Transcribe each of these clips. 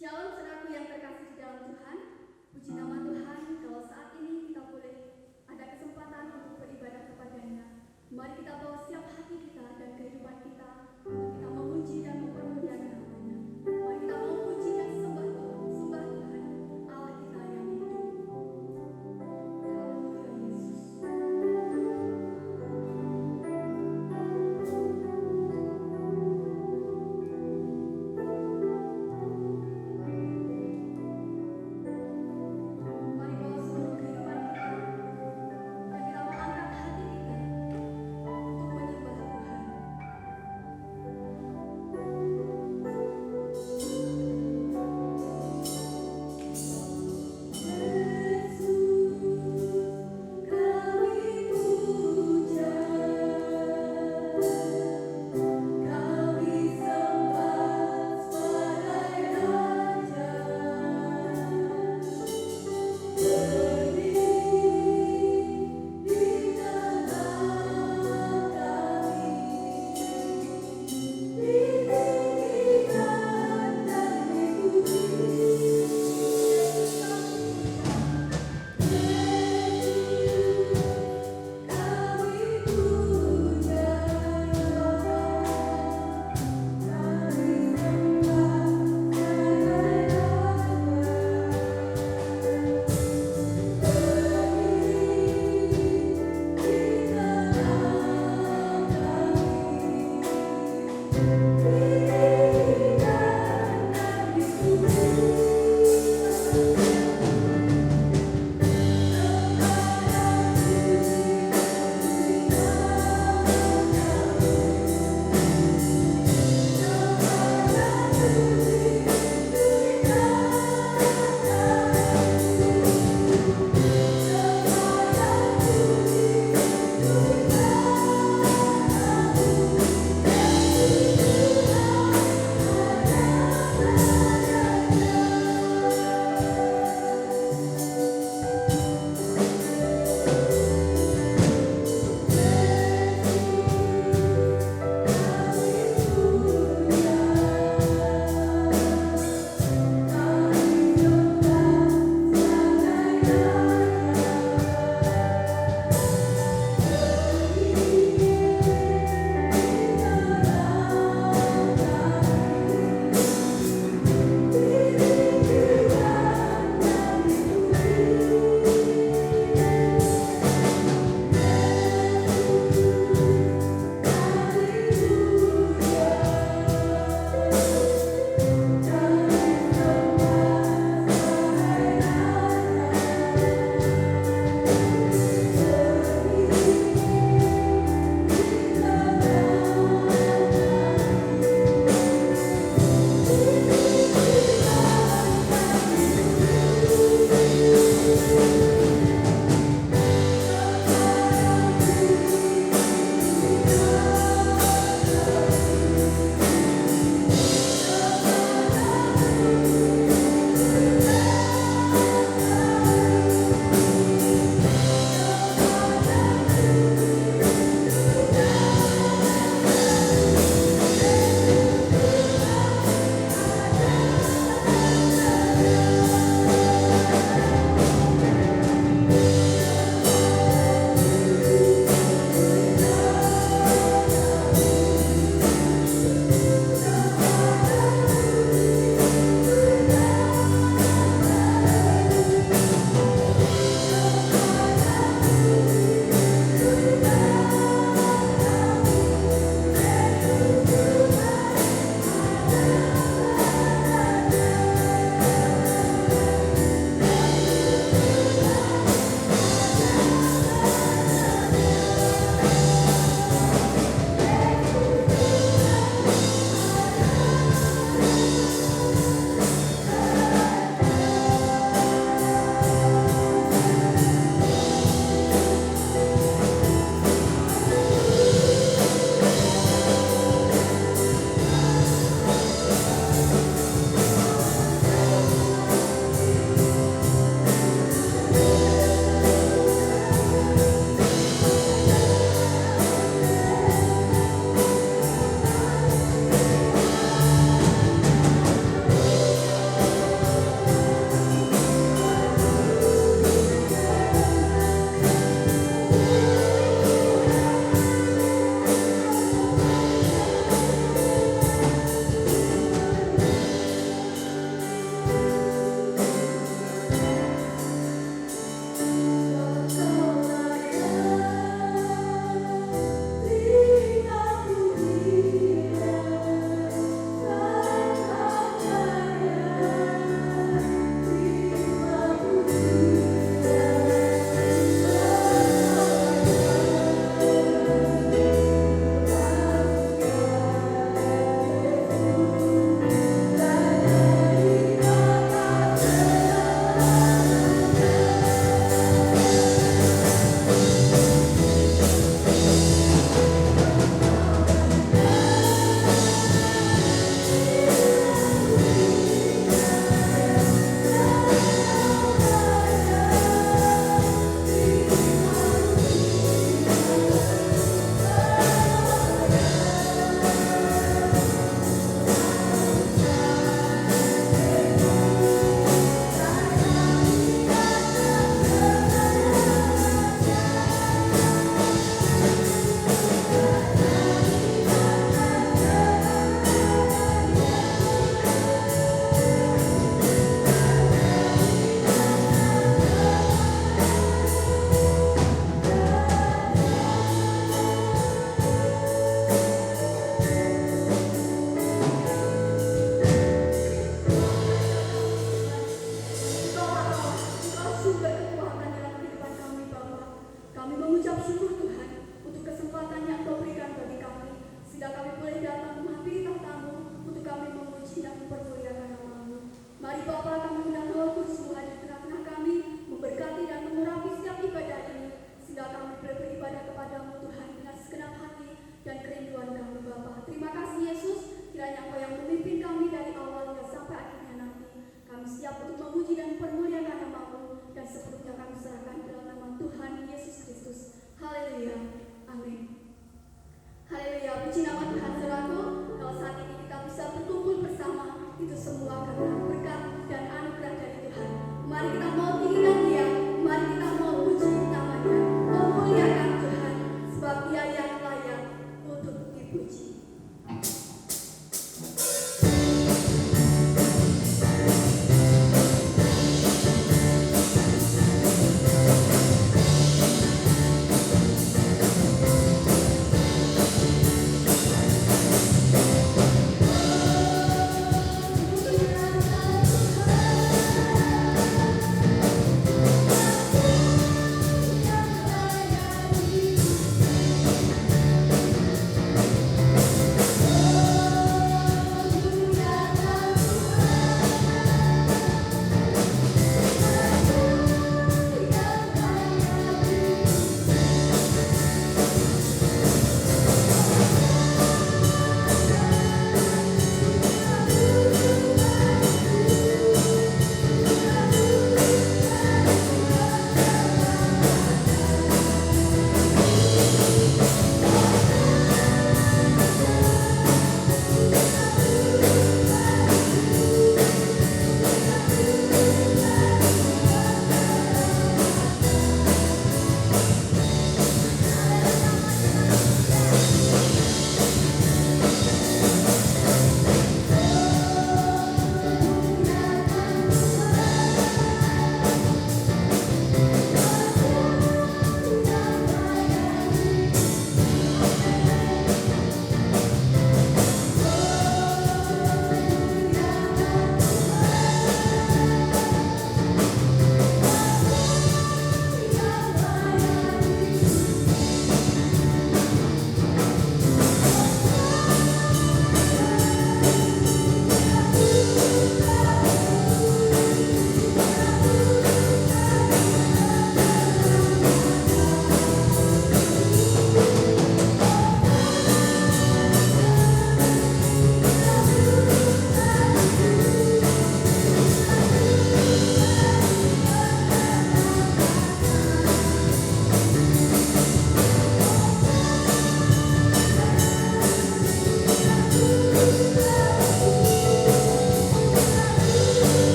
Shalom saudaraku yang terkasih di dalam Tuhan. Puji nama Tuhan kalau saat ini kita boleh ada kesempatan untuk beribadah kepada-Nya. Mari kita bawa siap hati kita dan kehidupan kita untuk kita memuji dan mempermuliakan nama-Nya. Mari kita memuji dan sembah Tuhan, Allah kita yang hidup. Haleluya Yesus. Mari bawa seluruh kehidupan kita dan kita mau angkat hati kita untuk menyembah Tuhan.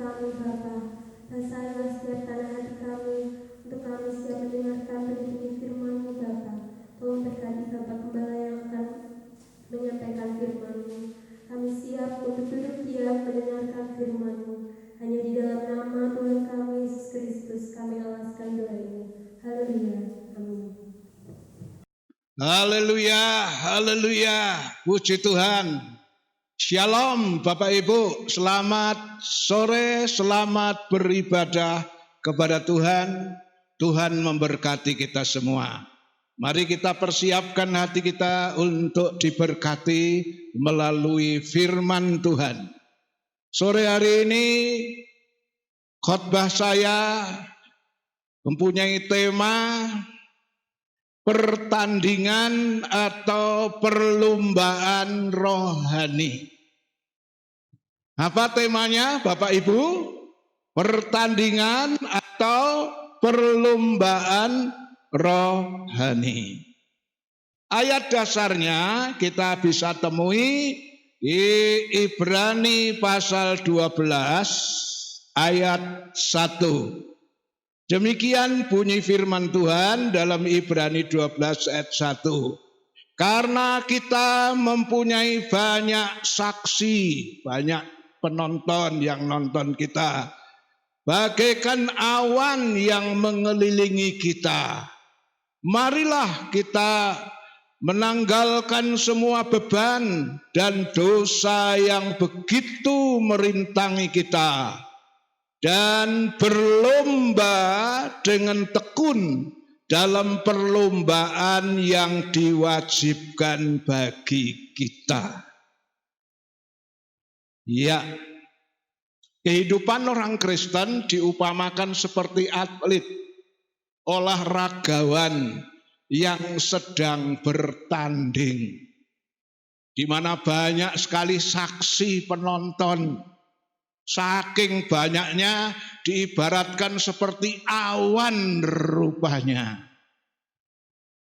kami Bapa, basahilah setiap tanah hati kami, untuk kami siap mendengarkan benih firman-Mu Bapa. Tolong berkati Bapak Gembala yang akan menyampaikan firman-Mu. Kami siap untuk duduk diam mendengarkan firman-Mu. Hanya di dalam nama Tuhan kami Yesus Kristus kami alaskan doa ini. Haleluya. Amin. Haleluya, haleluya, puji Tuhan. Shalom Bapak Ibu, selamat sore, selamat beribadah kepada Tuhan. Tuhan memberkati kita semua. Mari kita persiapkan hati kita untuk diberkati melalui firman Tuhan. Sore hari ini khotbah saya mempunyai tema pertandingan atau perlombaan rohani. Apa temanya Bapak Ibu? Pertandingan atau perlombaan rohani. Ayat dasarnya kita bisa temui di Ibrani pasal 12 ayat 1. Demikian bunyi firman Tuhan dalam Ibrani 12 ayat 1. Karena kita mempunyai banyak saksi, banyak penonton yang nonton kita, bagaikan awan yang mengelilingi kita. Marilah kita menanggalkan semua beban dan dosa yang begitu merintangi kita, dan berlomba dengan tekun dalam perlombaan yang diwajibkan bagi kita. Ya, kehidupan orang Kristen diupamakan seperti atlet, olahragawan yang sedang bertanding, di mana banyak sekali saksi penonton. Saking banyaknya diibaratkan seperti awan rupanya.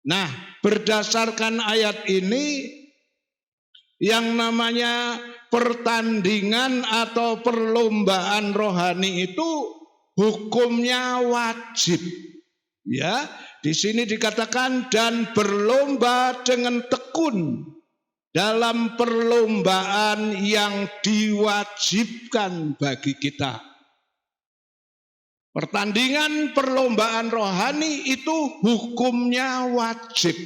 Nah, berdasarkan ayat ini, yang namanya pertandingan atau perlombaan rohani itu hukumnya wajib. Ya, di sini dikatakan dan berlomba dengan tekun dalam perlombaan yang diwajibkan bagi kita. Pertandingan perlombaan rohani itu hukumnya wajib.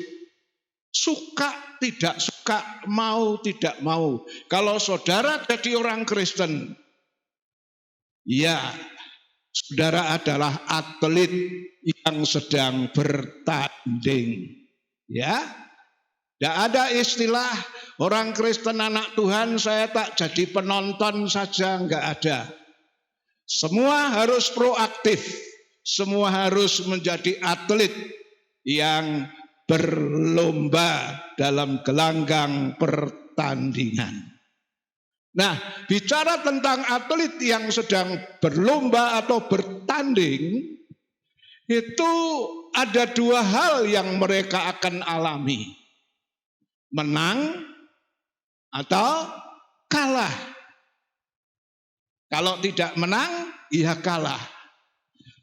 Suka tidak suka, mau tidak mau. Kalau saudara jadi orang Kristen, ya, saudara adalah atlet yang sedang bertanding. Ya, tidak ada istilah orang Kristen anak Tuhan saya tak jadi penonton saja, enggak ada. Semua harus proaktif, semua harus menjadi atlet yang berlomba dalam gelanggang pertandingan. Nah, bicara tentang atlet yang sedang berlomba atau bertanding, itu ada dua hal yang mereka akan alami. Menang atau kalah. Kalau tidak menang, ya kalah.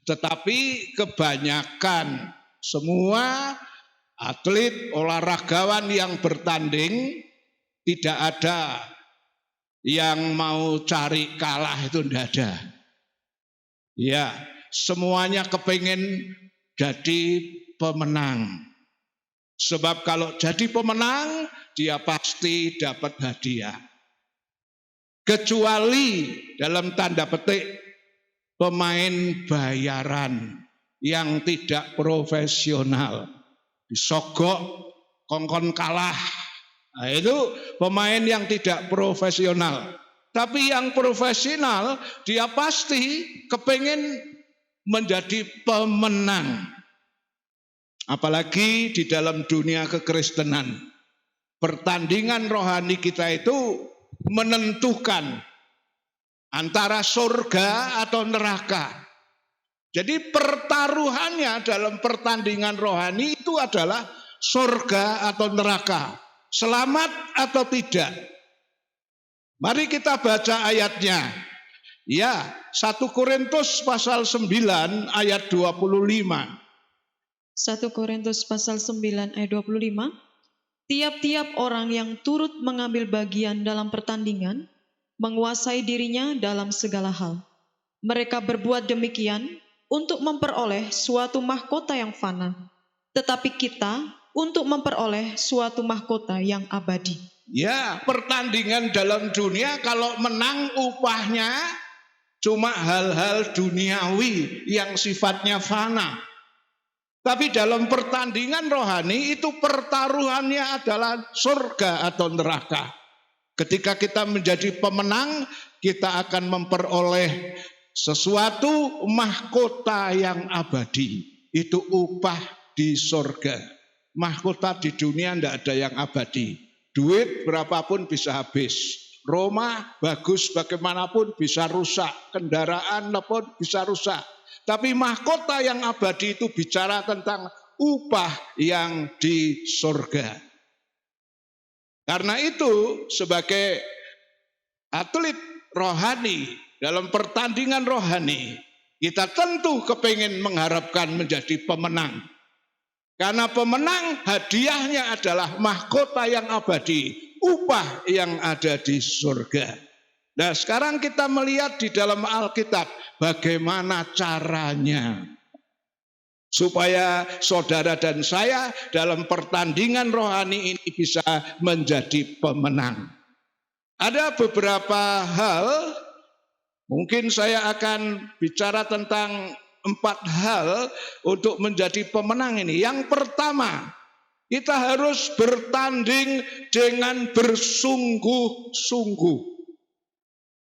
Tetapi kebanyakan semua atlet olahragawan yang bertanding tidak ada yang mau cari kalah, itu tidak ada. Ya, semuanya kepengen jadi pemenang. Sebab kalau jadi pemenang, dia pasti dapat hadiah. Kecuali dalam tanda petik pemain bayaran yang tidak profesional. Disogok, kongkon kalah. Nah, itu pemain yang tidak profesional. Tapi yang profesional, dia pasti kepengen menjadi pemenang. Apalagi di dalam dunia kekristenan, pertandingan rohani kita itu menentukan antara surga atau neraka. Jadi pertaruhannya dalam pertandingan rohani itu adalah surga atau neraka, selamat atau tidak. Mari kita baca ayatnya. Ya, 1 Korintus pasal 9 ayat 25. 1 Korintus pasal 9 ayat 25. Tiap-tiap orang yang turut mengambil bagian dalam pertandingan menguasai dirinya dalam segala hal. Mereka berbuat demikian untuk memperoleh suatu mahkota yang fana, tetapi kita untuk memperoleh suatu mahkota yang abadi. Ya, pertandingan dalam dunia kalau menang upahnya cuma hal-hal duniawi yang sifatnya fana. Tapi dalam pertandingan rohani itu pertaruhannya adalah surga atau neraka. Ketika kita menjadi pemenang, kita akan memperoleh sesuatu mahkota yang abadi. Itu upah di surga. Mahkota di dunia tidak ada yang abadi. Duit berapapun bisa habis. Rumah bagus bagaimanapun bisa rusak. Kendaraan pun bisa rusak. Tapi mahkota yang abadi itu bicara tentang upah yang di surga. Karena itu sebagai atlet rohani dalam pertandingan rohani, kita tentu kepingin mengharapkan menjadi pemenang. Karena pemenang hadiahnya adalah mahkota yang abadi, upah yang ada di surga. Nah, sekarang kita melihat di dalam Alkitab bagaimana caranya supaya saudara dan saya dalam pertandingan rohani ini bisa menjadi pemenang. Ada beberapa hal, mungkin saya akan bicara tentang 4 hal untuk menjadi pemenang ini. Yang pertama, kita harus bertanding dengan bersungguh-sungguh.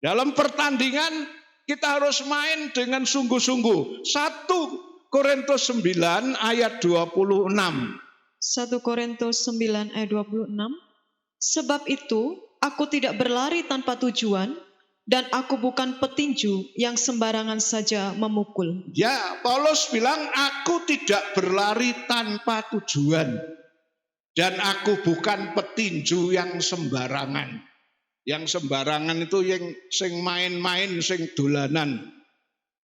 Dalam pertandingan kita harus main dengan sungguh-sungguh. 1 Korintus 9 ayat 26. 1 Korintus 9 ayat 26. Sebab itu aku tidak berlari tanpa tujuan, dan aku bukan petinju yang sembarangan saja memukul. Ya, Paulus bilang aku tidak berlari tanpa tujuan, dan aku bukan petinju yang sembarangan. Yang sembarangan itu yang sing main-main, sing dolanan.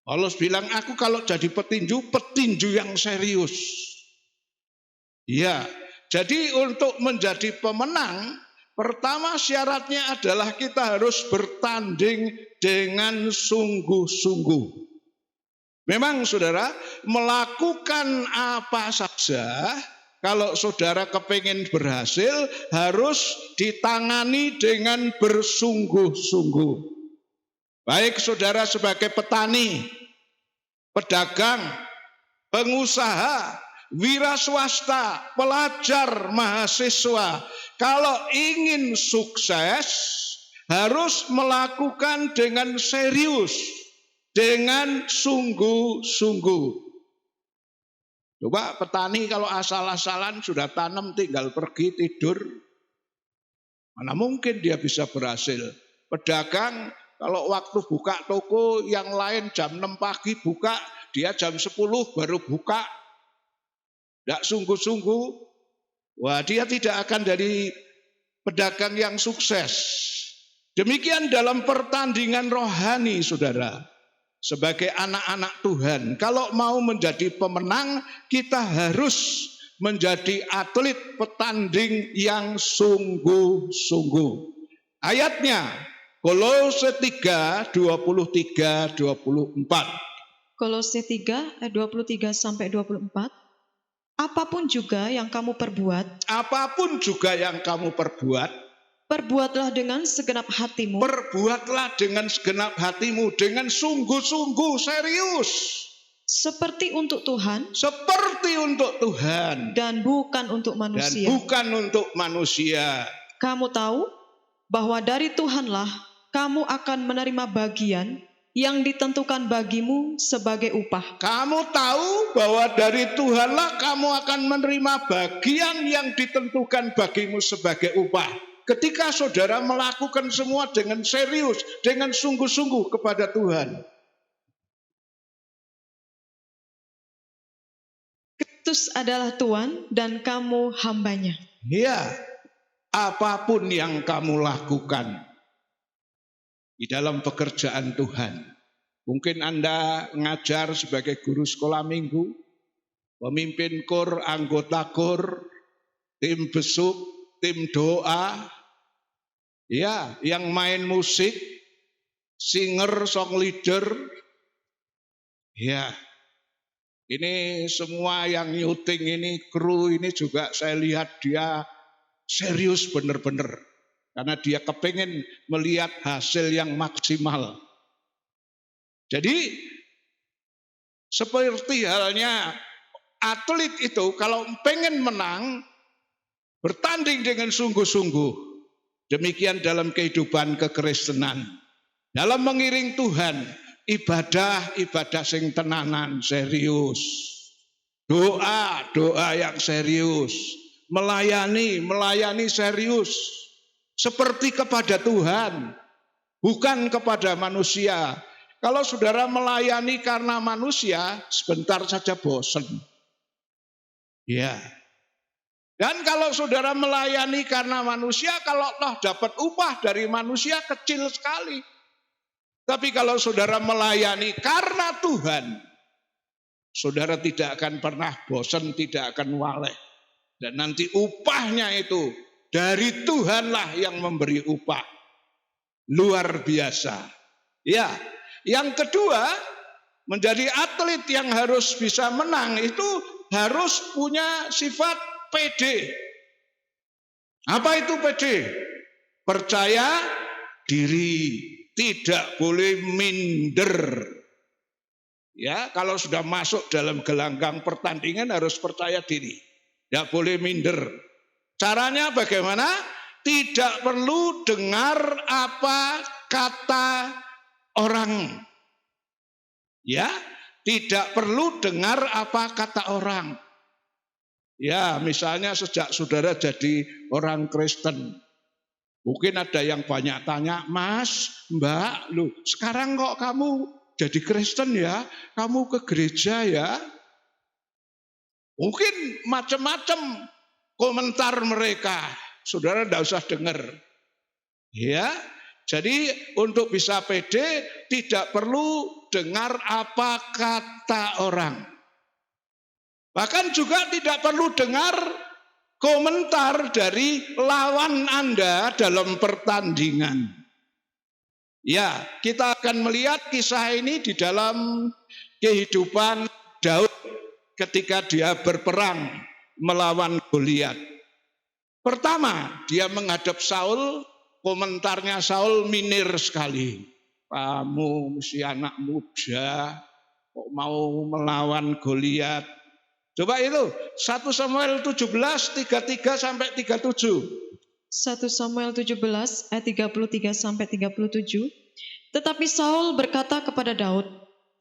Paulus bilang aku kalau jadi petinju yang serius. Ya, jadi untuk menjadi pemenang, pertama syaratnya adalah kita harus bertanding dengan sungguh-sungguh. Memang saudara, melakukan apa saja, kalau saudara kepingin berhasil, harus ditangani dengan bersungguh-sungguh. Baik saudara sebagai petani, pedagang, pengusaha, wira swasta, pelajar, mahasiswa, kalau ingin sukses harus melakukan dengan serius, dengan sungguh-sungguh. Coba petani kalau asal-asalan sudah tanam tinggal pergi tidur, mana mungkin dia bisa berhasil. Pedagang kalau waktu buka toko yang lain jam 6 pagi buka, dia jam 10 baru buka. Tidak sungguh-sungguh, wah dia tidak akan jadi pedagang yang sukses. Demikian dalam pertandingan rohani saudara. Sebagai anak-anak Tuhan, kalau mau menjadi pemenang, kita harus menjadi atlet petanding yang sungguh-sungguh. Ayatnya, Kolose 3, 23, 24. Kolose 3 ayat 23 sampai 24. Apapun juga yang kamu perbuat, perbuatlah dengan segenap hatimu. Perbuatlah dengan segenap hatimu, dengan sungguh-sungguh serius. Seperti untuk Tuhan. Dan bukan untuk manusia. Kamu tahu bahwa dari Tuhanlah kamu akan menerima bagian yang ditentukan bagimu sebagai upah. Kamu tahu bahwa dari Tuhanlah kamu akan menerima bagian yang ditentukan bagimu sebagai upah. Ketika saudara melakukan semua dengan serius, dengan sungguh-sungguh kepada Tuhan. Kristus adalah Tuhan dan kamu hambanya. Ya, apapun yang kamu lakukan di dalam pekerjaan Tuhan, Mungkin Anda ngajar sebagai guru sekolah minggu, pemimpin kur, anggota kur, tim besuk, tim doa, ya, yang main musik, singer, song leader, ya. Ini semua yang nyuting ini, kru ini juga saya lihat dia serius benar-benar. Karena dia kepengen melihat hasil yang maksimal. Jadi seperti halnya atlet itu kalau pengen menang, bertanding dengan sungguh-sungguh. Demikian dalam kehidupan kekristenan. Dalam mengiring Tuhan, ibadah sing tenanan, serius. Doa yang serius. Melayani serius. Seperti kepada Tuhan, bukan kepada manusia. Kalau saudara melayani karena manusia, sebentar saja bosan. Ya. Dan kalau saudara melayani karena manusia, kalau toh dapat upah dari manusia kecil sekali. Tapi kalau saudara melayani karena Tuhan, saudara tidak akan pernah bosan, tidak akan waleh. Dan nanti upahnya itu dari Tuhanlah yang memberi upah. Luar biasa. Ya, yang kedua, menjadi atlet yang harus bisa menang itu harus punya sifat pede. Apa itu pede? Percaya diri, tidak boleh minder. Ya, kalau sudah masuk dalam gelanggang pertandingan harus percaya diri. Tidak boleh minder. Caranya bagaimana? Tidak perlu dengar apa kata orang. Ya, tidak perlu dengar apa kata orang. Ya, misalnya sejak saudara jadi orang Kristen, mungkin ada yang banyak tanya, Mas, Mbak, lu sekarang kok kamu jadi Kristen ya? Kamu ke gereja ya? Mungkin macam-macam komentar mereka. Saudara tidak usah dengar. Ya, jadi untuk bisa pede tidak perlu dengar apa kata orang. Bahkan juga tidak perlu dengar komentar dari lawan Anda dalam pertandingan. Ya, kita akan melihat kisah ini di dalam kehidupan Daud ketika dia berperang melawan Goliat. Pertama, dia menghadap Saul, komentarnya Saul minir sekali. Kamu mesti anak muda, kok mau melawan Goliat. Coba itu 1 Samuel 17 33 sampai 37. 1 Samuel 17 ayat 33 sampai 37. Tetapi Saul berkata kepada Daud,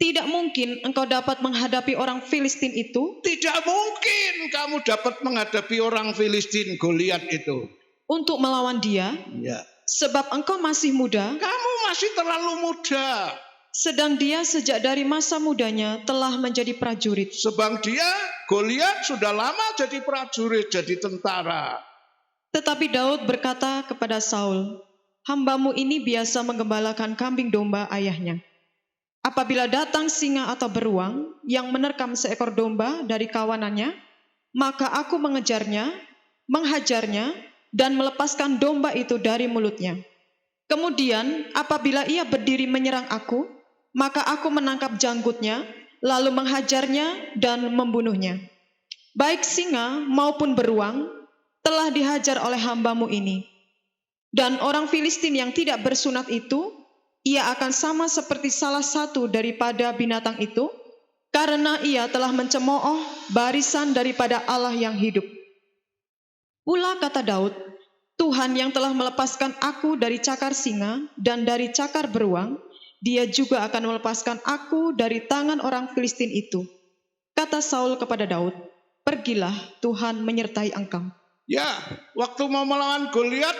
"Tidak mungkin engkau dapat menghadapi orang Filistin itu." Tidak mungkin kamu dapat menghadapi orang Filistin Goliat itu. Untuk melawan dia, Ya. sebab engkau masih muda, Kamu masih terlalu muda. sedang dia sejak dari masa mudanya telah menjadi prajurit. Sebab dia Goliat sudah lama jadi prajurit, jadi tentara. Tetapi Daud berkata kepada Saul, "Hambamu ini biasa menggembalakan kambing domba ayahnya. Apabila datang singa atau beruang yang menerkam seekor domba dari kawanannya, maka aku mengejarnya, menghajarnya, dan melepaskan domba itu dari mulutnya. Kemudian apabila ia berdiri menyerang aku, maka aku menangkap janggutnya, lalu menghajarnya dan membunuhnya. Baik singa maupun beruang telah dihajar oleh hambamu ini. Dan orang Filistin yang tidak bersunat itu, ia akan sama seperti salah satu daripada binatang itu, karena ia telah mencemooh barisan daripada Allah yang hidup." Pula kata Daud, "Tuhan yang telah melepaskan aku dari cakar singa dan dari cakar beruang, dia juga akan melepaskan aku dari tangan orang Filistin itu." Kata Saul kepada Daud, "Pergilah, Tuhan menyertai engkau." Ya, waktu mau melawan Goliat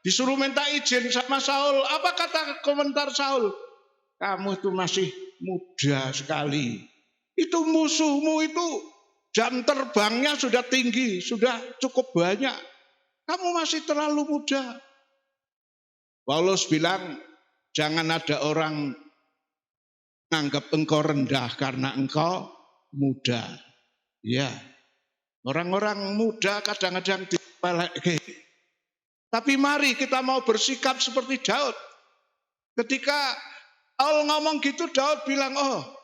disuruh minta izin sama Saul. Apa kata komentar Saul? Kamu itu masih muda sekali. Itu musuhmu itu jam terbangnya sudah tinggi, sudah cukup banyak. Kamu masih terlalu muda. Paulus bilang, jangan ada orang Anggap engkau rendah karena engkau muda. Ya, orang-orang muda kadang-kadang dipelek. Tapi mari kita mau bersikap seperti Daud. Ketika Saul ngomong gitu, Daud bilang, oh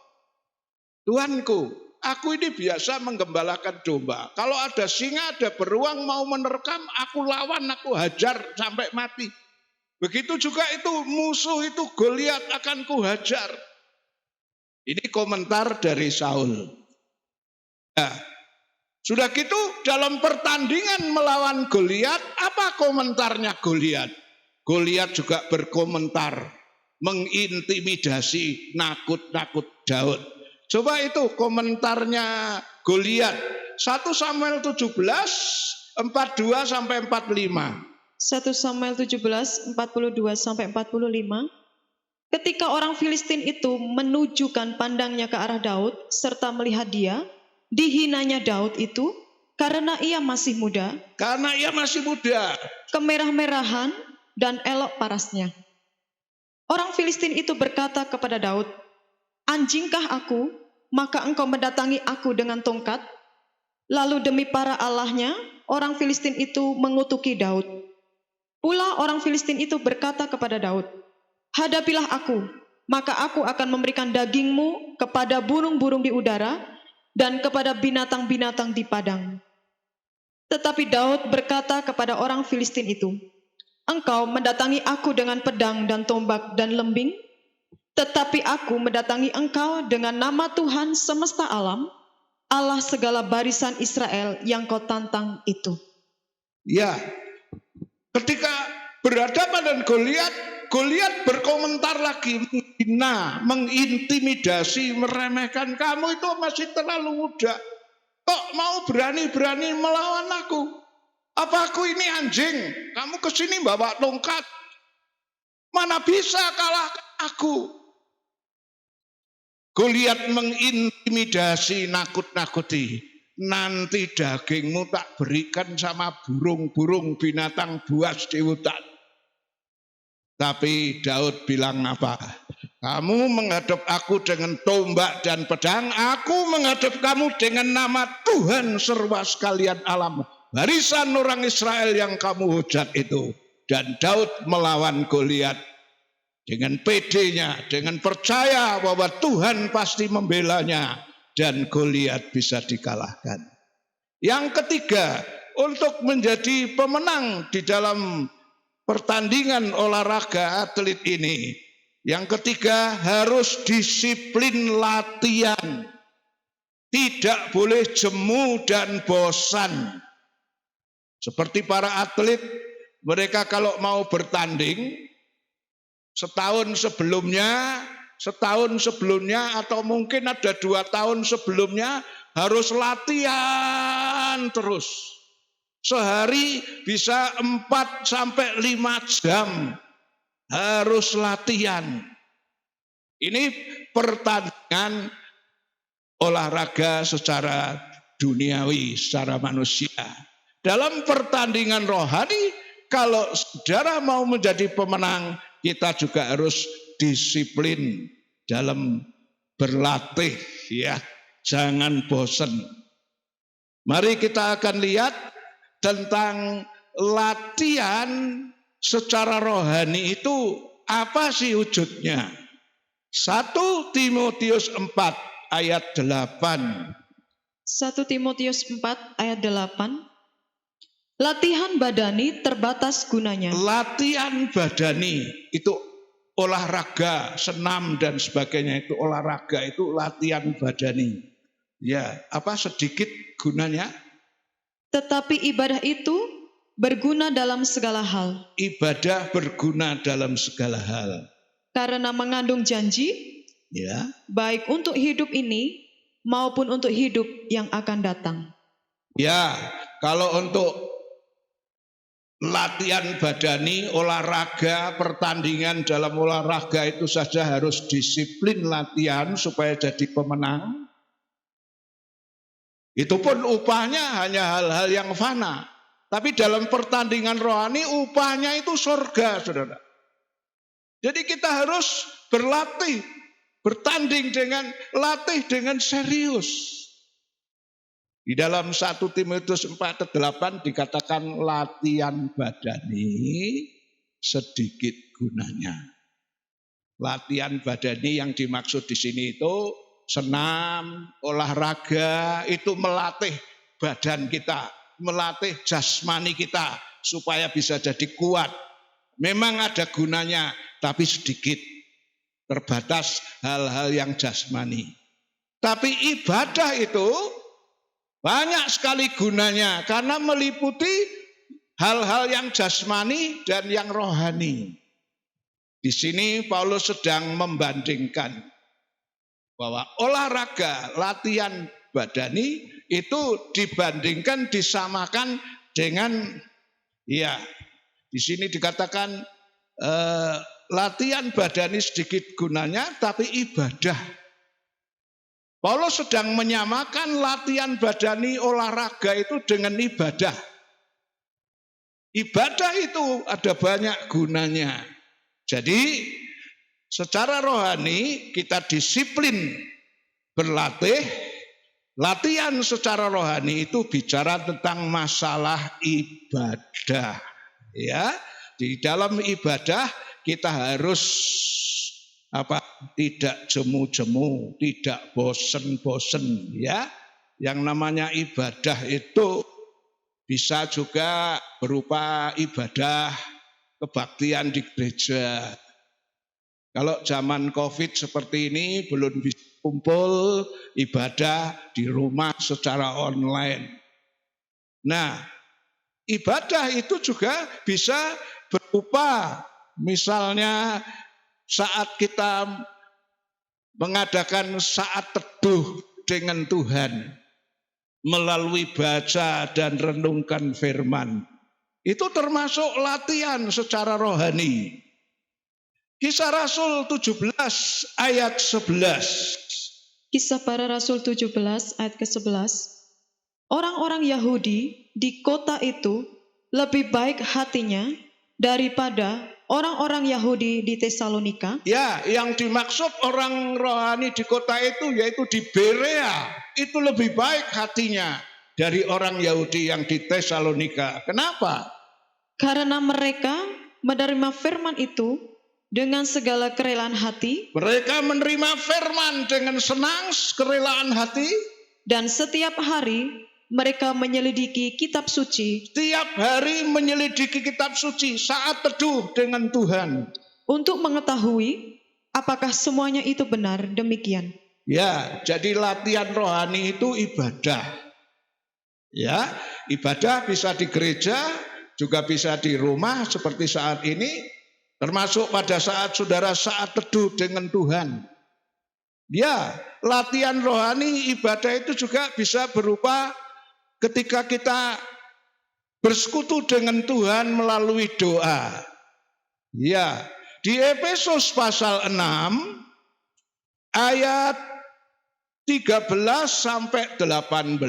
Tuanku, aku ini biasa menggembalakan domba. Kalau ada singa, ada beruang mau menerkam, aku lawan, aku hajar sampai mati. Begitu juga itu musuh itu Goliat akan kuhajar. Ini komentar dari Saul. Nah, sudah gitu dalam pertandingan melawan Goliat, apa komentarnya Goliat? Goliat juga berkomentar, mengintimidasi, nakut-nakut Daud. Coba itu komentarnya Goliat. 1 Samuel 17, 42 sampai 45. 1 Samuel 17, 42 sampai 45. Ketika orang Filistin itu menunjukkan pandangnya ke arah Daud serta melihat dia, dihinanya Daud itu karena ia masih muda, kemerah-merahan dan elok parasnya. Orang Filistin itu berkata kepada Daud, anjingkah aku, maka engkau mendatangi aku dengan tongkat? Lalu demi para allahnya, orang Filistin itu mengutuki Daud. Pula orang Filistin itu berkata kepada Daud, hadapilah aku, maka aku akan memberikan dagingmu kepada burung-burung di udara dan kepada binatang-binatang di padang. Tetapi Daud berkata kepada orang Filistin itu, engkau mendatangi aku dengan pedang dan tombak dan lembing, tetapi aku mendatangi engkau dengan nama Tuhan semesta alam, Allah segala barisan Israel yang kau tantang itu. Ya, ketika berhadapan dengan Goliat, Goliat berkomentar lagi, menghina, mengintimidasi, meremehkan. Kamu itu masih terlalu muda. Kok mau berani-berani melawan aku? Apa aku ini anjing? Kamu kesini bawa tongkat. Mana bisa kalahkan aku? Goliat mengintimidasi, nakut-nakuti. Nanti dagingmu tak berikan sama burung-burung binatang buas di hutan. Tapi Daud bilang apa? Kamu menghadap aku dengan tombak dan pedang, aku menghadap kamu dengan nama Tuhan serba sekalian alam, barisan orang Israel yang kamu hujat itu. Dan Daud melawan Goliat dengan pedenya, dengan percaya bahwa Tuhan pasti membelanya dan Goliat bisa dikalahkan. Yang ketiga, untuk menjadi pemenang di dalam pertandingan olahraga atlet ini, yang ketiga harus disiplin latihan. Tidak boleh jemu dan bosan. Seperti para atlet, mereka kalau mau bertanding setahun sebelumnya atau mungkin ada 2 tahun sebelumnya harus latihan terus. Sehari bisa 4 sampai 5 jam harus latihan. Ini pertandingan olahraga secara duniawi, secara manusia. Dalam pertandingan rohani, kalau saudara mau menjadi pemenang, kita juga harus disiplin dalam berlatih, ya. Jangan bosan. Mari kita akan lihat tentang latihan secara rohani itu apa sih wujudnya. 1 Timotius 4 ayat 8. 1 Timotius 4 ayat 8. Latihan badani terbatas gunanya. Latihan badani itu olahraga, senam dan sebagainya, itu olahraga, itu latihan badani. Ya, apa sedikit gunanya? Tetapi ibadah itu berguna dalam segala hal. Ibadah berguna dalam segala hal. Karena mengandung janji, Ya, baik untuk hidup ini maupun untuk hidup yang akan datang. ya, kalau untuk latihan badani, olahraga, pertandingan dalam olahraga itu saja harus disiplin latihan supaya jadi pemenang. Itu pun upahnya hanya hal-hal yang fana. Tapi dalam pertandingan rohani upahnya itu surga, saudara. Jadi kita harus berlatih bertanding dengan latih dengan serius. Di dalam 1 Timotius 4:8 dikatakan latihan badani sedikit gunanya. Latihan badani yang dimaksud di sini itu senam, olahraga, itu melatih badan kita, melatih jasmani kita supaya bisa jadi kuat. Memang ada gunanya, tapi sedikit. Terbatas hal-hal yang jasmani. Tapi ibadah itu banyak sekali gunanya karena meliputi hal-hal yang jasmani dan yang rohani. Di sini Paulus sedang membandingkan bahwa olahraga, latihan badani itu dibandingkan, disamakan dengan, ya, di sini dikatakan latihan badani sedikit gunanya, tapi ibadah. Paulus sedang menyamakan latihan badani olahraga itu dengan ibadah. Ibadah itu ada banyak gunanya. Jadi secara rohani kita disiplin berlatih. Latihan secara rohani itu bicara tentang masalah ibadah. Ya, di dalam ibadah kita harus tidak jemu-jemu, tidak bosen-bosen, ya. Yang namanya ibadah itu bisa juga berupa ibadah kebaktian di gereja. Kalau zaman Covid seperti ini belum bisa kumpul ibadah di rumah secara online. Nah, ibadah itu juga bisa berupa misalnya saat kita mengadakan saat teduh dengan Tuhan melalui baca dan renungkan firman. Itu termasuk latihan secara rohani. Kisah Rasul 17 ayat 11. Kisah para Rasul 17 ayat ke-11. Orang-orang Yahudi di kota itu lebih baik hatinya daripada orang-orang Yahudi di Tesalonika. Ya, yang dimaksud orang rohani di kota itu yaitu di Berea. Itu lebih baik hatinya dari orang Yahudi yang di Tesalonika. Kenapa? Karena mereka menerima firman itu dengan segala kerelaan hati. Mereka menerima firman dengan senang, kerelaan hati. Dan setiap hari mereka menyelidiki kitab suci. Setiap hari menyelidiki kitab suci saat teduh dengan Tuhan. Untuk mengetahui apakah semuanya itu benar demikian. Ya, jadi latihan rohani itu ibadah. Ya, ibadah bisa di gereja, juga bisa di rumah seperti saat ini. Termasuk pada saat saudara saat teduh dengan Tuhan. Ya, latihan rohani ibadah itu juga bisa berupa ketika kita bersekutu dengan Tuhan melalui doa. Ya, di Efesus pasal 6 ayat 13 sampai 18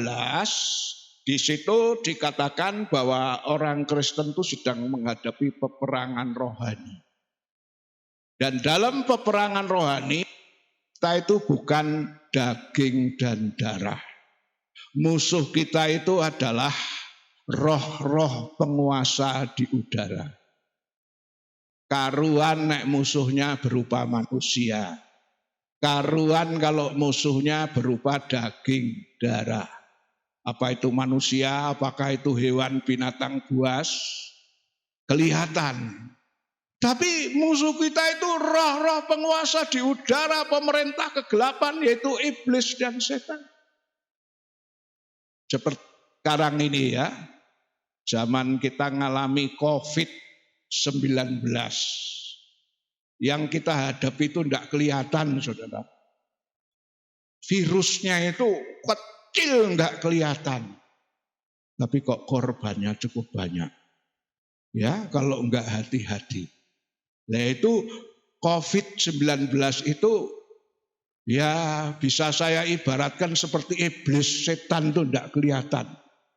di situ dikatakan bahwa orang Kristen itu sedang menghadapi peperangan rohani. Dan dalam peperangan rohani kita itu bukan daging dan darah. Musuh kita itu adalah roh-roh penguasa di udara. Karuan nek musuhnya berupa manusia. Karuan kalau musuhnya berupa daging darah. Apa itu manusia, apakah itu hewan binatang buas? Kelihatan. Tapi musuh kita itu roh-roh penguasa di udara, pemerintah kegelapan, yaitu iblis dan setan. Seperti sekarang ini ya, zaman kita ngalami COVID-19. Yang kita hadapi itu tidak kelihatan, saudara. Virusnya itu kecil, tidak kelihatan. Tapi kok korbannya cukup banyak. Ya, kalau enggak hati-hati. Nah itu COVID-19 itu ya bisa saya ibaratkan seperti iblis, setan itu tidak kelihatan.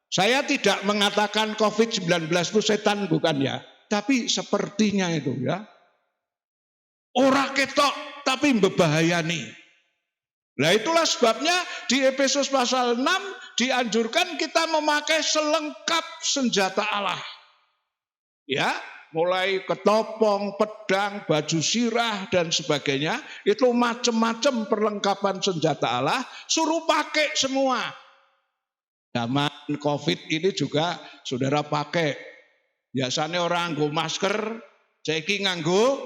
Saya tidak mengatakan COVID-19 itu setan, bukan ya. Tapi sepertinya itu ya. Ora ketok tapi membahayani. Nah itulah sebabnya di Efesus pasal 6 dianjurkan kita memakai selengkap senjata Allah. Ya, mulai ketopong, pedang, baju sirah dan sebagainya, itu macam-macam perlengkapan senjata Allah, suruh pakai semua. Zaman Covid ini juga saudara pakai. Biasanya orang nganggo masker, ceki nganggo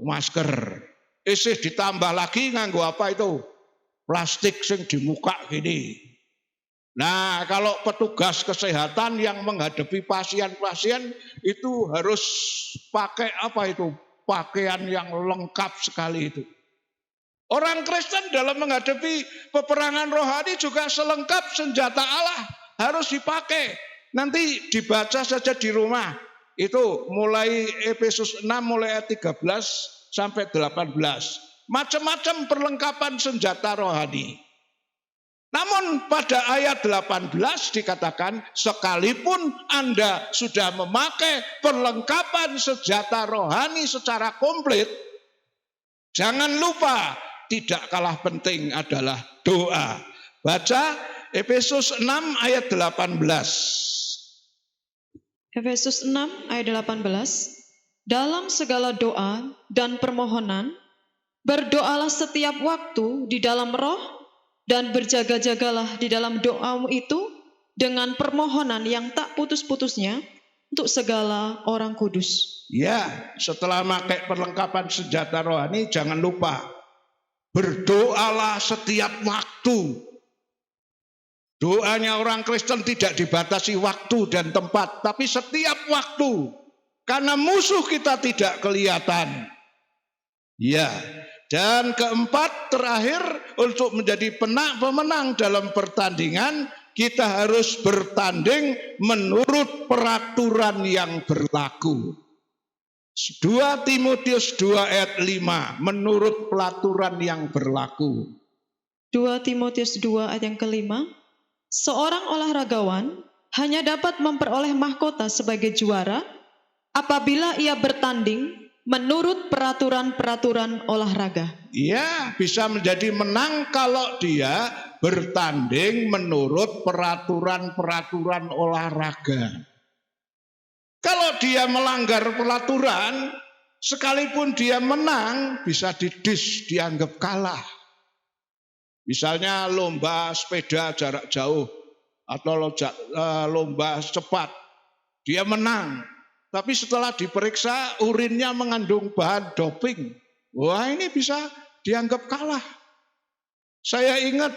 masker. Isih ditambah lagi nganggo apa itu? Plastik sing di muka gini. Nah, kalau petugas kesehatan yang menghadapi pasien-pasien itu harus pakai apa itu? Pakaian yang lengkap sekali itu. Orang Kristen dalam menghadapi peperangan rohani juga selengkap senjata Allah harus dipakai. Nanti dibaca saja di rumah. Itu mulai Efesus 6 mulai ayat 13 sampai 18. Macam-macam perlengkapan senjata rohani. Namun pada ayat 18 dikatakan sekalipun Anda sudah memakai perlengkapan senjata rohani secara komplit, jangan lupa tidak kalah penting adalah doa. Baca Efesus 6 ayat 18. Efesus 6 ayat 18. Dalam segala doa dan permohonan, berdoalah setiap waktu di dalam roh dan berjaga-jagalah di dalam doamu itu dengan permohonan yang tak putus-putusnya untuk segala orang kudus. Ya, setelah pakai perlengkapan senjata rohani jangan lupa berdoalah setiap waktu. Doanya orang Kristen tidak dibatasi waktu dan tempat, tapi setiap waktu. Karena musuh kita tidak kelihatan. Ya, dan keempat terakhir untuk menjadi pemenang dalam pertandingan, kita harus bertanding menurut peraturan yang berlaku. 2 Timotius 2 ayat 5, menurut peraturan yang berlaku. 2 Timotius 2 ayat yang kelima. Seorang olahragawan hanya dapat memperoleh mahkota sebagai juara apabila ia bertanding menurut peraturan-peraturan olahraga. Ya, bisa menjadi menang kalau dia bertanding menurut peraturan-peraturan olahraga. Kalau dia melanggar peraturan, sekalipun dia menang, bisa didis, dianggap kalah. Misalnya lomba sepeda jarak jauh atau lomba cepat, dia menang. Tapi setelah diperiksa urinnya mengandung bahan doping. Wah, ini bisa dianggap kalah. Saya ingat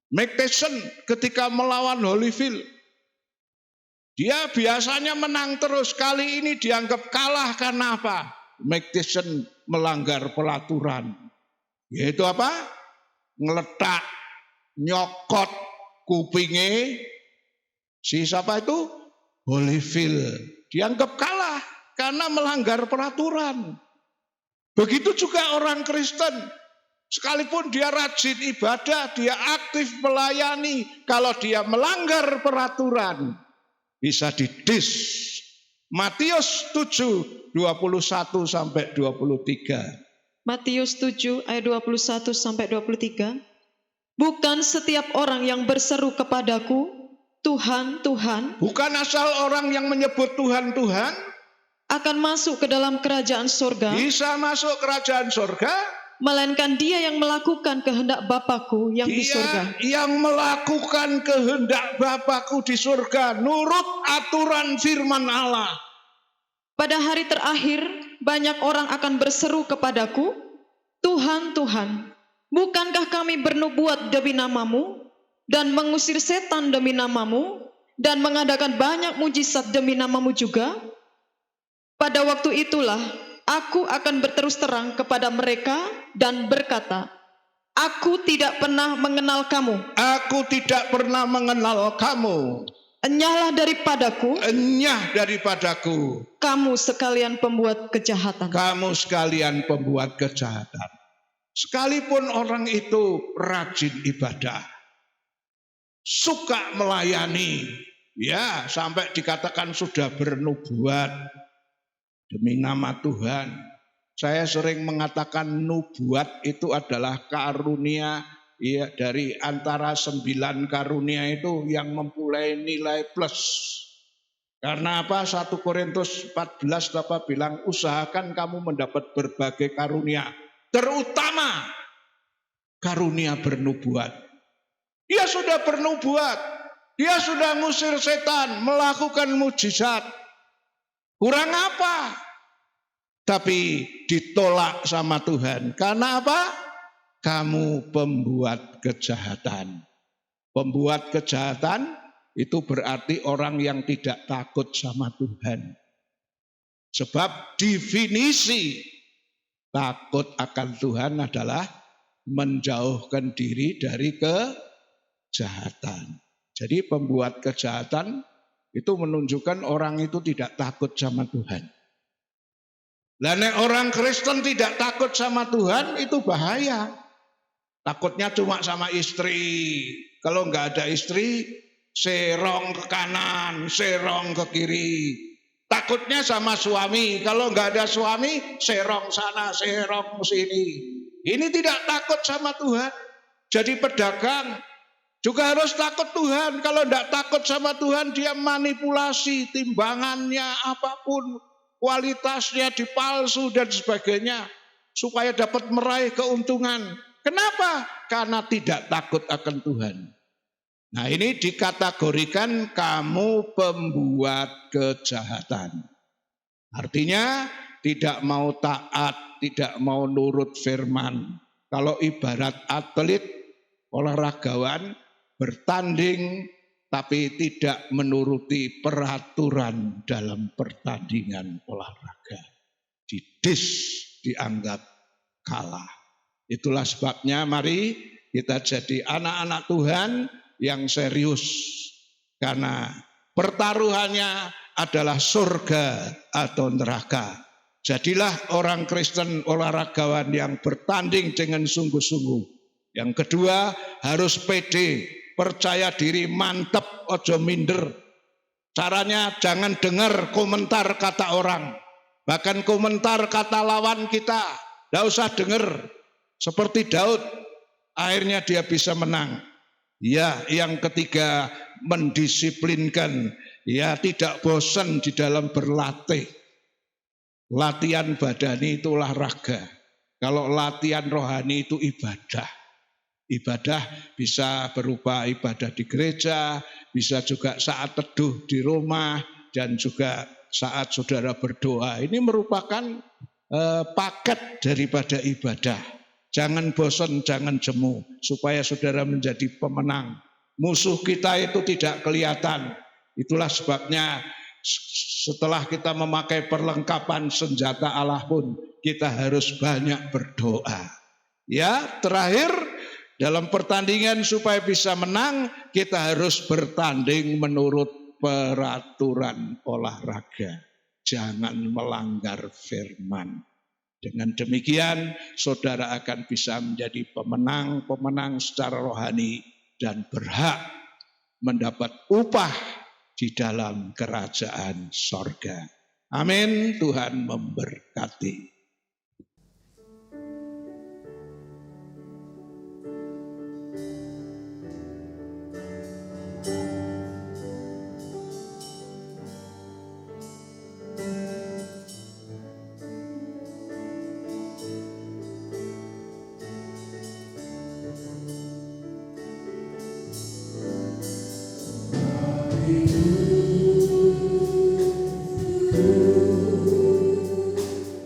Mike Tyson ketika melawan Holyfield. Dia biasanya menang terus, kali ini dianggap kalah karena apa? Mike Tyson melanggar peraturan. Yaitu apa? Ngeletak, nyokot kupingnya si siapa itu? Holyfield. Dianggap kalah karena melanggar peraturan. Begitu juga orang Kristen. Sekalipun dia rajin ibadah, dia aktif melayani, kalau dia melanggar peraturan, bisa didis. Matius 7, 21 sampai 23. Matius 7 ayat 21 sampai 23. Bukan setiap orang yang berseru kepadaku, Tuhan, Tuhan, bukan asal orang yang menyebut Tuhan, Tuhan akan masuk ke dalam kerajaan surga, bisa masuk kerajaan surga, melainkan dia yang melakukan kehendak Bapakku yang di surga. Dia yang melakukan kehendak Bapakku di surga, nurut aturan firman Allah. Pada hari terakhir, banyak orang akan berseru kepadaku, Tuhan, Tuhan, bukankah kami bernubuat demi namamu, dan mengusir setan demi namamu, dan mengadakan banyak mujizat demi namamu juga? Pada waktu itulah, aku akan berterus terang kepada mereka dan berkata, aku tidak pernah mengenal kamu. Aku tidak pernah mengenal kamu. Enyahlah daripadaku. Enyah daripadaku. Kamu sekalian pembuat kejahatan. Kamu sekalian pembuat kejahatan. Sekalipun orang itu rajin ibadah, suka melayani, ya sampai dikatakan sudah bernubuat demi nama Tuhan. Saya sering mengatakan nubuat itu adalah karunia ya, dari antara 9 karunia itu yang mempunyai nilai plus. Karena apa? 1 Korintus 14 Bapak bilang usahakan kamu mendapat berbagai karunia. Terutama karunia bernubuat. Dia sudah bernubuat. Dia sudah ngusir setan, melakukan mujizat. Kurang apa? Tapi ditolak sama Tuhan. Karena apa? Kamu pembuat kejahatan. Pembuat kejahatan itu berarti orang yang tidak takut sama Tuhan. Sebab definisi takut akan Tuhan adalah menjauhkan diri dari kejahatan. Jadi pembuat kejahatan itu menunjukkan orang itu tidak takut sama Tuhan. Lah nek orang Kristen tidak takut sama Tuhan itu bahaya. Takutnya cuma sama istri. Kalau enggak ada istri, serong ke kanan, serong ke kiri. Takutnya sama suami. Kalau enggak ada suami, serong sana, serong sini. Ini tidak takut sama Tuhan. Jadi pedagang juga harus takut Tuhan. Kalau enggak takut sama Tuhan, dia manipulasi timbangannya apapun. Kualitasnya dipalsu dan sebagainya. Supaya dapat meraih keuntungan. Kenapa? Karena tidak takut akan Tuhan. Nah ini dikategorikan kamu pembuat kejahatan. Artinya tidak mau taat, tidak mau nurut firman. Kalau ibarat atlet, olahragawan, bertanding tapi tidak menuruti peraturan dalam pertandingan olahraga. Dianggap kalah. Itulah sebabnya mari kita jadi anak-anak Tuhan yang serius. Karena pertaruhannya adalah surga atau neraka. Jadilah orang Kristen olahragawan yang bertanding dengan sungguh-sungguh. Yang kedua harus pede, percaya diri, mantep, ojo minder. Caranya jangan dengar komentar kata orang. Bahkan komentar kata lawan kita, tidak usah dengar. Seperti Daud, akhirnya dia bisa menang. Ya, yang ketiga mendisiplinkan, ya tidak bosan di dalam berlatih. Latihan badani itu olahraga. Kalau latihan rohani itu ibadah. Ibadah bisa berupa ibadah di gereja, bisa juga saat teduh di rumah, dan juga saat saudara berdoa. Ini merupakan paket daripada ibadah. Jangan bosan, jangan jemu, supaya saudara menjadi pemenang. Musuh kita itu tidak kelihatan. Itulah sebabnya setelah kita memakai perlengkapan senjata Allah pun, kita harus banyak berdoa. Ya, terakhir dalam pertandingan supaya bisa menang, kita harus bertanding menurut peraturan olahraga. Jangan melanggar firman. Dengan demikian, saudara akan bisa menjadi pemenang secara rohani dan berhak mendapat upah di dalam kerajaan sorga. Amin. Tuhan memberkati.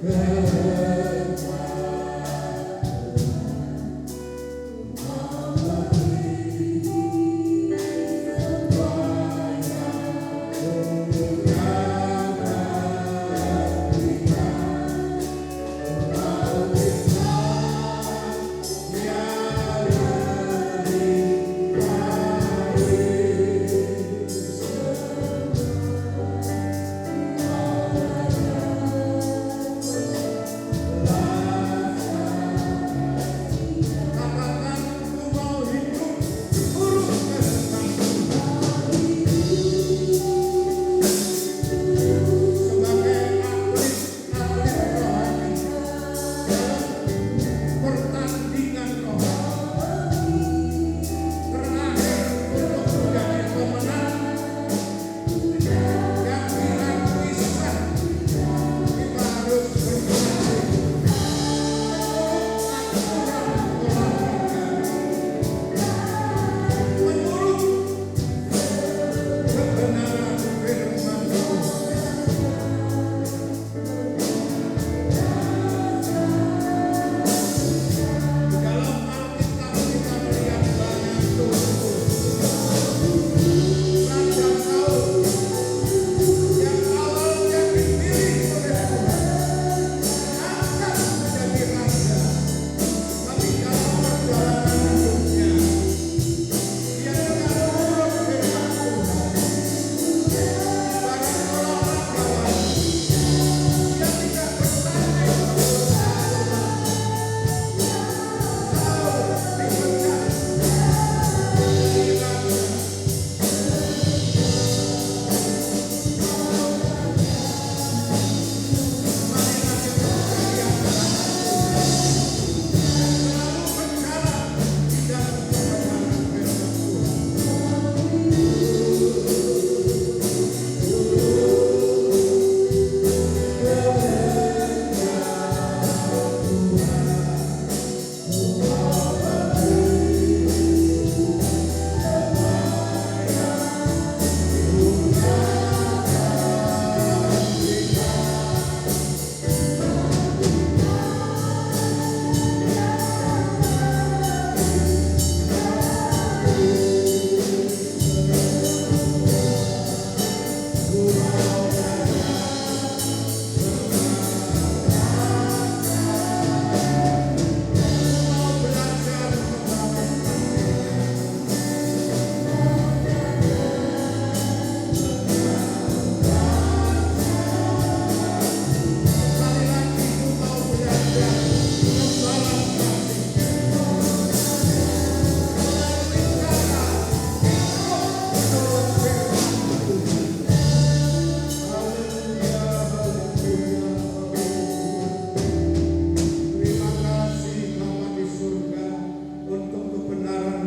Yeah.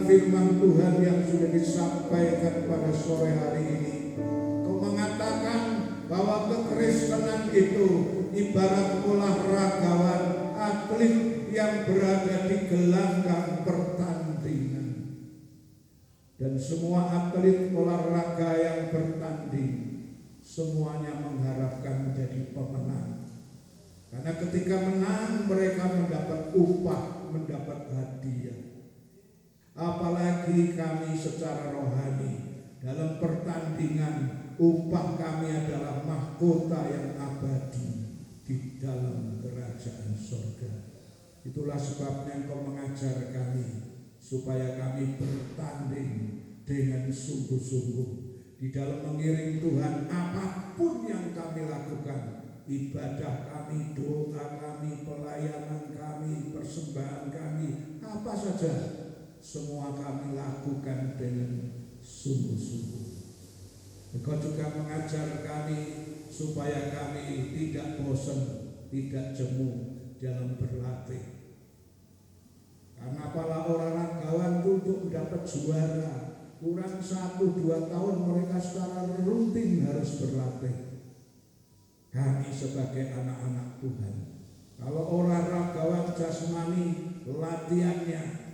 firman Tuhan yang sudah disampaikan pada sore hari ini. Kau mengatakan bahwa kekristenan itu ibarat olahragawan, atlet yang berada di gelanggang pertandingan. Dan semua atlet olahraga yang bertanding semuanya mengharapkan menjadi pemenang. Karena ketika menang mereka mendapat upah, mendapat hadiah. Apalagi kami secara rohani dalam pertandingan, upah kami adalah mahkota yang abadi di dalam kerajaan surga. Itulah sebabnya Engkau mengajar kami supaya kami bertanding dengan sungguh-sungguh di dalam mengiring Tuhan. Apapun yang kami lakukan, ibadah kami, doa kami, pelayanan kami, persembahan kami, apa saja, semua kami lakukan dengan sungguh-sungguh. Engkau juga mengajar kami supaya kami tidak bosan, tidak jemu dalam berlatih. Karena para olahragawan untuk mendapat juara, kurang 1-2 tahun mereka secara rutin harus berlatih. Kami sebagai anak-anak Tuhan, kalau olahragawan jasmani, latihannya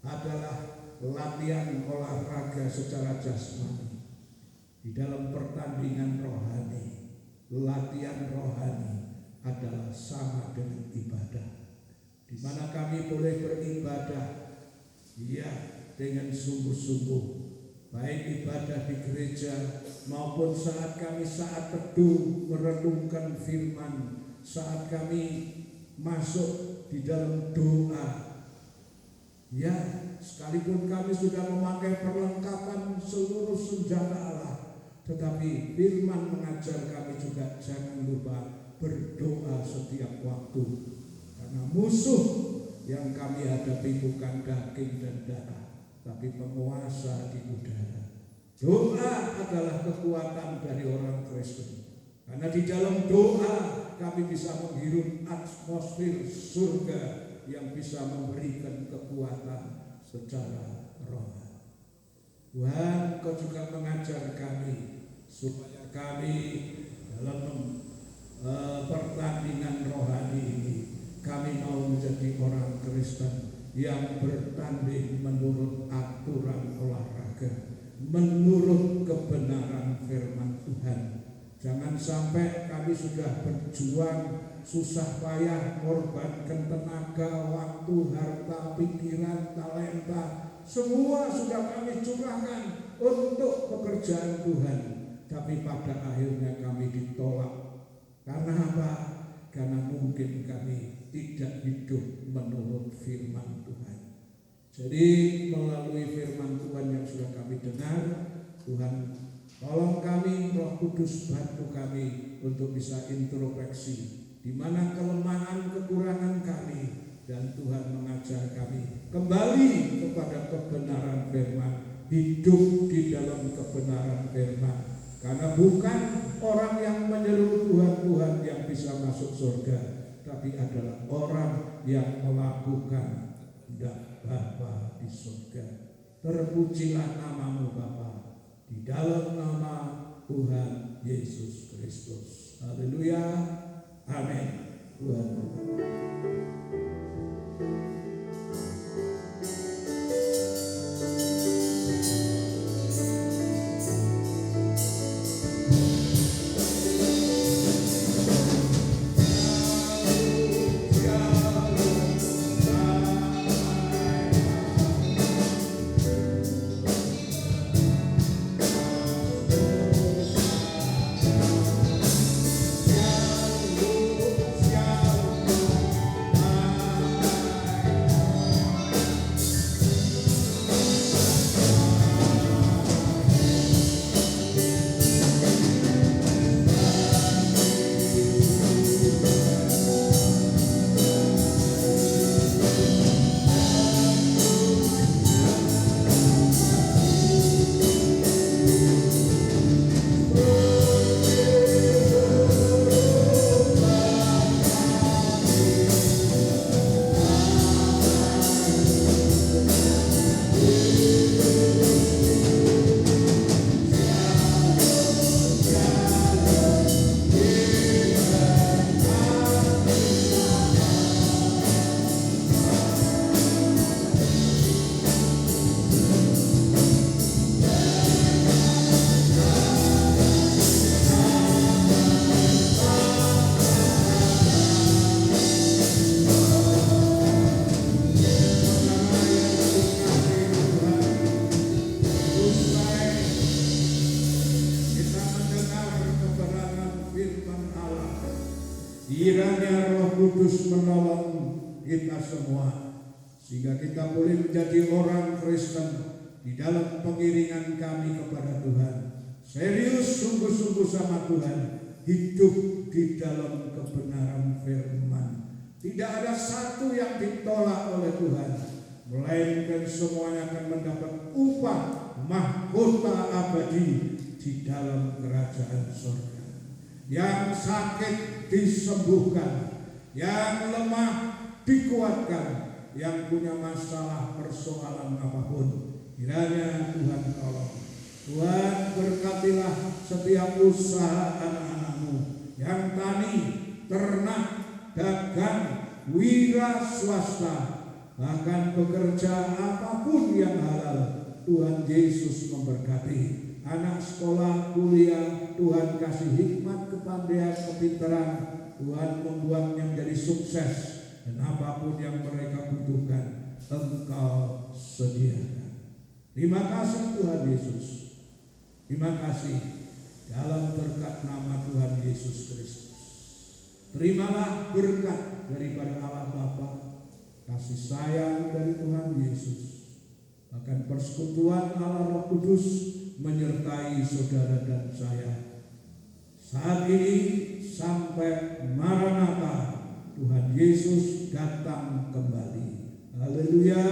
adalah latihan olahraga secara jasmani. Di dalam pertandingan rohani, latihan rohani adalah sama dengan ibadah, di mana kami boleh beribadah dengan sungguh-sungguh, baik ibadah di gereja maupun saat kami saat teduh merenungkan firman, saat kami masuk di dalam doa. Sekalipun kami sudah memakai perlengkapan seluruh senjata Allah, tetapi firman mengajar kami juga jangan lupa berdoa setiap waktu. Karena musuh yang kami hadapi bukan daging dan darah, tapi penguasa di udara. Doa adalah kekuatan dari orang Kristen. Karena di dalam doa kami bisa menghirup atmosfer surga yang bisa memberikan kekuatan secara rohani. Tuhan, Kau juga mengajar kami supaya kami dalam pertandingan rohani ini, kami mau menjadi orang Kristen yang bertanding menurut aturan olahraga, menurut kebenaran firman Tuhan. Jangan sampai kami sudah berjuang susah payah, korbankan tenaga, waktu, harta, pikiran, talenta, semua sudah kami curahkan untuk pekerjaan Tuhan, tapi pada akhirnya kami ditolak. Karena apa? Karena mungkin kami tidak hidup menurut firman Tuhan. Jadi melalui firman Tuhan yang sudah kami dengar, Tuhan tolong kami, Roh Kudus bantu kami untuk bisa introspeksi di mana kelemahan kekurangan kami, dan Tuhan mengajar kami kembali kepada kebenaran firman, hidup di dalam kebenaran firman. Karena bukan orang yang menyeru Tuhan yang bisa masuk surga, tapi adalah orang yang melakukan kehendak Bapa di surga. Terpujilah namamu Bapa, di dalam nama Tuhan Yesus Kristus. Haleluya, amin. Tuhan memberkati. semua, sehingga kita boleh menjadi orang Kristen di dalam pengiringan kami kepada Tuhan. Serius sungguh-sungguh sama Tuhan, hidup di dalam kebenaran firman. Tidak ada satu yang ditolak oleh Tuhan, melainkan semuanya akan mendapat upah mahkota abadi di dalam kerajaan surga. Yang sakit disembuhkan, yang lemah dikuatkan, yang punya masalah persoalan apapun, kiranya Tuhan tolong. Tuhan berkatilah setiap usaha anak-anak-Mu yang tani, ternak, dagang, wira swasta, bahkan bekerja apapun yang halal. Tuhan Yesus memberkati. Anak sekolah, kuliah, Tuhan kasih hikmat, kepandaian, kepintaran. Tuhan membuatnya menjadi sukses, dan apapun yang mereka butuhkan, Engkau sediakan. Terima kasih Tuhan Yesus. Terima kasih dalam berkat nama Tuhan Yesus Kristus. Terimalah berkat daripada Allah Bapa, kasih sayang dari Tuhan Yesus, bahkan persekutuan Allah Roh Kudus menyertai saudara dan saya saat ini sampai Maranatha, Tuhan Yesus datang kembali. Haleluya.